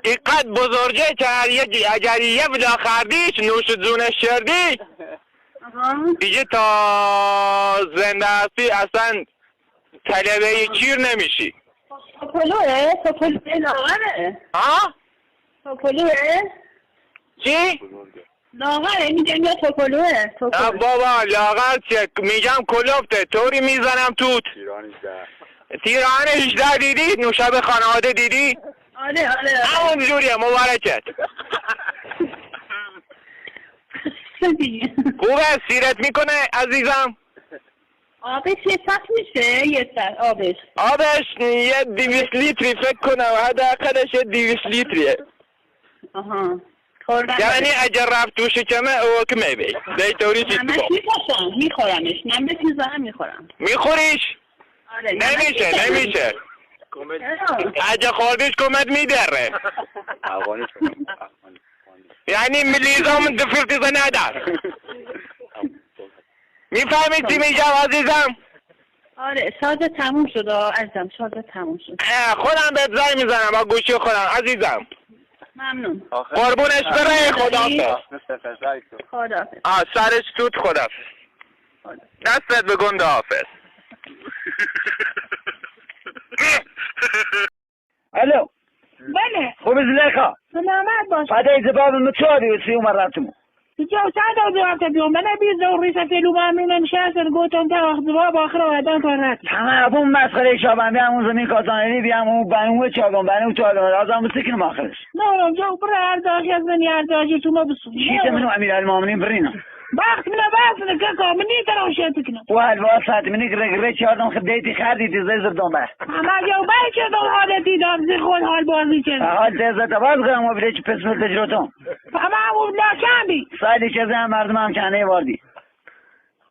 اینقدر بزرگه که اگر یه بلا خردیش نوش جونش شردی دیگه تا زنده هستی اصلا طلبه کیر نمیشی. توپلوه؟ توپلوه لاغره؟ ها؟ توپلوه؟ چی؟ لاغره میگم یا توپلوه؟ نه بابا لاغر چه میگم کلوفته طوری میزنم توت. تیران 18 دیدی؟ نوشابه خانواده دیدی؟ آره همون جوریه مبارکت. خوبه سیرت میکنه عزیزم؟ آبش یه سط میشه؟ یه سط آبش یه 200 لیتری فکر کنم حداقلش یه 200 لیتریه. آها یعنی اگر رفت تو شکمه او که میبی دیتوری چیز همش میخورمش من به چیزا میخورم. میخوریش؟ آره نمیشه اگه خوردیش کمت میدره. یعنی ملیزام دفرتی ندار. میفهمید چی میگم عزیزم؟ آره شازه تموم شد عزیزم شازه تموم شد. خودم بهت زنگ میزنم با گوشی خودم عزیزم. ممنون. قربونش بره. خداحافظ. سرش توت خداحافظ. دستت به گنده حافظ. الو بله خوب زلیخا سلامت باش. فدای زباب متشاری وسی مراتمو جو ساعة وجوابت اليوم أنا بيزو الرئيسة في لبنان من شاسر قلت أنت أخذ آخر وعدان تورات همه اون مسخره شابن بیام اون زمین کازانری بیام اون بنو چاگم بنو چاگم لازم بسکن آخرش نه جو برا أرزاق يزني أرزاقي تو ما بسو شيت منو أمير المؤمنين برينا باخت من باسن كاكا مني ترى وشيتكنا والواسط مني قرقرة چهارم خديتي خردي تزي زردون به اما جو باي چه دو حالتي دام زي خود حال بازي چه حال تزت باز گرم و بلیچ پسمر تجربتون اما او لا كامبي سایدی چه زن مردم هم کنه واردی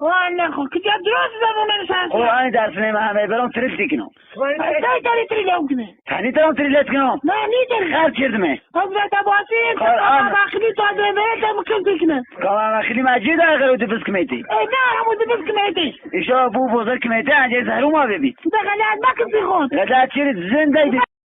وانا خو كجا دروس زدو من سانس قرآن درس نیم همه برام تریل دیکنم ساي تاري تريلو كنا تانی ترام تریلت کنم ما نيتر خرد چردمه حضرت باسي قرآن باخلي تو دبيت ممكن تكنا کاملا خیلی مجید آخر و تفس کمیتی اي لا همو دبس كميتي ایشا بو بزرگ کمیتی انجای زهرو ما ببید دخلات ما كنت خود غدا چیرید زنده ایدی